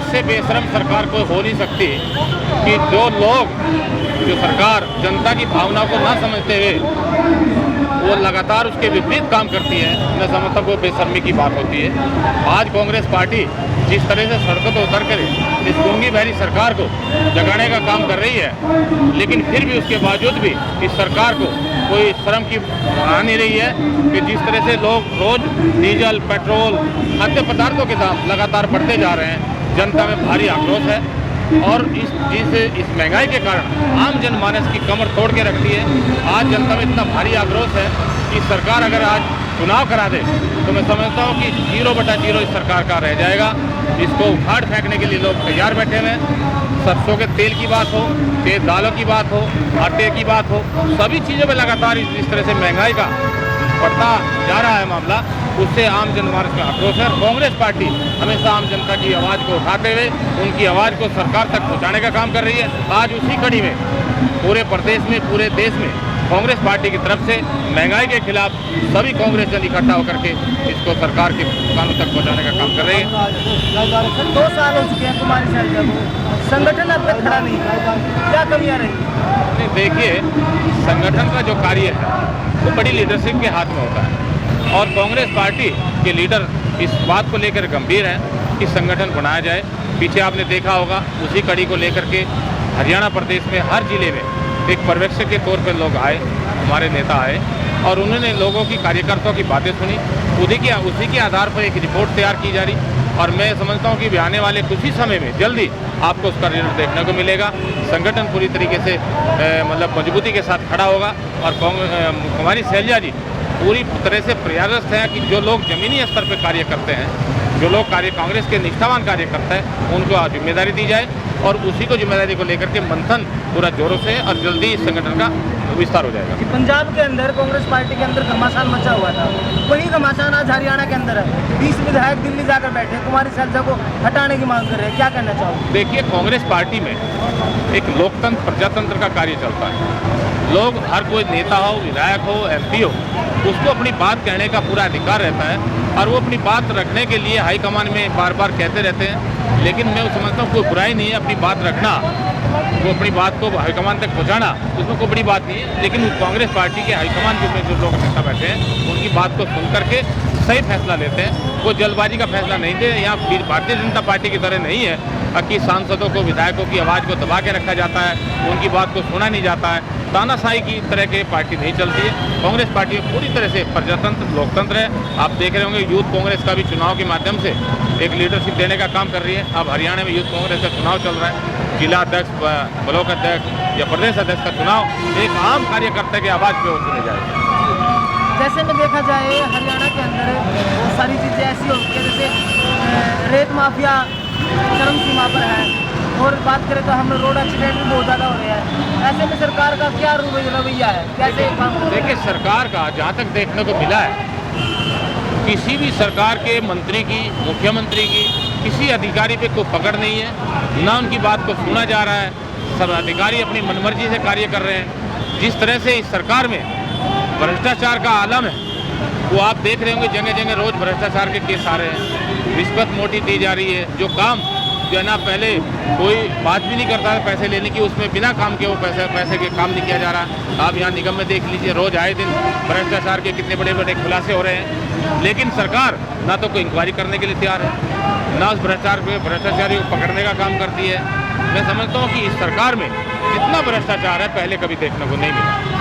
इससे बेशरम सरकार कोई हो नहीं सकती कि जो लोग, जो सरकार जनता की भावना को ना समझते हुए वो लगातार उसके विपरीत काम करती है, मैं समझता हूँ वो बेशर्मी की बात होती है। आज कांग्रेस पार्टी जिस तरह से सड़कों पर उतर कर इस गूंगी बहरी सरकार को जगाने का काम कर रही है, लेकिन फिर भी उसके बावजूद भी इस सरकार को कोई शर्म की आ नहीं रही है कि जिस तरह से लोग रोज डीजल, पेट्रोल, खाद्य पदार्थों के दाम लगातार बढ़ते जा रहे हैं। जनता में भारी आक्रोश है और इस महंगाई के कारण आम जनमानस की कमर तोड़ के रखती है। आज जनता में इतना भारी आक्रोश है कि सरकार अगर आज चुनाव करा दे तो मैं समझता हूँ कि 0/0 इस सरकार का रह जाएगा। इसको उखाड़ फेंकने के लिए लोग तैयार बैठे हुए हैं। सरसों के तेल की बात हो, तेज दालों की बात हो, आटे की बात हो, सभी चीज़ों में लगातार इस तरह से महंगाई का बढ़ता जा रहा है मामला, उससे आम जनमानस का आक्रोश है। कांग्रेस पार्टी हमेशा आम जनता की आवाज़ को उठाते हुए उनकी आवाज़ को सरकार तक पहुंचाने का काम कर रही है। आज उसी कड़ी में पूरे प्रदेश में, पूरे देश में कांग्रेस पार्टी की तरफ से महंगाई के खिलाफ सभी कांग्रेस जन इकट्ठा होकर के इसको सरकार के कानों तक पहुंचाने का काम कर रहे हैं। 2 साल हो चुके हैं कुमारी शैलजा को, संगठन अब तक खड़ा नहीं है, क्या कमियाँ रही? देखिए, संगठन का जो कार्य है वो बड़ी लीडरशिप के हाथ में होता है और कांग्रेस पार्टी के लीडर इस बात को लेकर गंभीर हैं कि संगठन बनाया जाए। पीछे आपने देखा होगा उसी कड़ी को लेकर के हरियाणा प्रदेश में हर जिले में एक पर्यवेक्षक के तौर पर लोग आए, हमारे नेता आए और उन्होंने लोगों की, कार्यकर्ताओं की बातें सुनी। उसी के आधार पर एक रिपोर्ट तैयार की जा रही और मैं समझता हूँ कि आने वाले कुछ ही समय में जल्दी आपको उसका रिजल्ट देखने को मिलेगा। संगठन पूरी तरीके से मतलब मजबूती के साथ खड़ा होगा और कुमारी शैलजा जी पूरी तरह से प्रयासरत हैं कि जो लोग ज़मीनी स्तर पर कार्य करते हैं, जो लोग कांग्रेस के निष्ठावान कार्यकर्ता हैं, उनको जिम्मेदारी दी जाए और उसी को जिम्मेदारी को लेकर के मंथन पूरा जोरों से और जल्दी इस संगठन का विस्तार हो जाएगा। पंजाब के अंदर कांग्रेस पार्टी के अंदर घमासान मचा हुआ था, वही घमासान आज हरियाणा के अंदर है। 20 विधायक दिल्ली जाकर बैठे कुमारी शैलजा को हटाने की मांग कर रहे हैं, क्या कहना चाहोगे? देखिए, कांग्रेस पार्टी में एक लोकतंत्र, प्रजातंत्र का कार्य चलता है। लोग, हर कोई नेता हो, विधायक हो, MP हो, उसको अपनी बात कहने का पूरा अधिकार रहता है और वो अपनी बात रखने के लिए हाईकमान में बार बार कहते रहते हैं। लेकिन मैं समझता हूँ कोई बुराई नहीं है अपनी बात रखना, वो अपनी बात को हाईकमान तक पहुँचाना, उसमें कोई बड़ी बात नहीं है। लेकिन कांग्रेस पार्टी के हाईकमान में जो लोग नेता बैठे हैं उनकी बात को सुन करके सही फैसला लेते हैं। वो जल्दबाजी का फैसला नहीं दे। यहाँ भारतीय जनता पार्टी की तरह नहीं है कि सांसदों को, विधायकों की आवाज़ को दबा के रखा जाता है, उनकी बात को सुना नहीं जाता है। तानाशाही की तरह की पार्टी नहीं चलती है। कांग्रेस पार्टी में पूरी तरह से प्रजातंत्र, लोकतंत्र है। आप देख रहे होंगे यूथ कांग्रेस का भी चुनाव के माध्यम से एक लीडरशिप देने का काम कर रही है। अब हरियाणा में यूथ कांग्रेस का चुनाव चल रहा है। जिला अध्यक्ष, ब्लॉक अध्यक्ष या प्रदेश अध्यक्ष का चुनाव एक आम कार्यकर्ता की आवाज़ पे चुने जाएगा। जैसे में देखा जाए हरियाणा के अंदर बहुत सारी चीज़ें ऐसी होती है, जैसे रेत माफिया चरम सीमा पर है और बात करें तो हम रोड एक्सीडेंट भी बहुत ज़्यादा हो रहे हैं। ऐसे में सरकार का क्या रवैया है, कैसे काम? देखिए, सरकार का जहाँ तक देखने को मिला है, किसी भी सरकार के मंत्री की, मुख्यमंत्री की, किसी अधिकारी पे कोई पकड़ नहीं है, ना उनकी बात को सुना जा रहा है। सब अधिकारी अपनी मनमर्जी से कार्य कर रहे हैं। जिस तरह से इस सरकार में भ्रष्टाचार का आलम है, वो आप देख रहे होंगे, जगह जगह रोज भ्रष्टाचार के केस आ रहे हैं, रिश्वत मोटी दी जा रही है। जो काम जो है ना, पहले कोई बात भी नहीं करता था पैसे लेने की, उसमें बिना काम के वो पैसे के काम नहीं किया जा रहा। आप यहाँ निगम में देख लीजिए, रोज आए दिन भ्रष्टाचार के कितने बड़े बड़े खुलासे हो रहे हैं। लेकिन सरकार ना तो कोई इंक्वायरी करने के लिए तैयार है, ना उस भ्रष्टाचारी को पकड़ने का काम करती है। मैं समझता हूँ कि इस सरकार में जितना भ्रष्टाचार है पहले कभी देखने को नहीं मिला।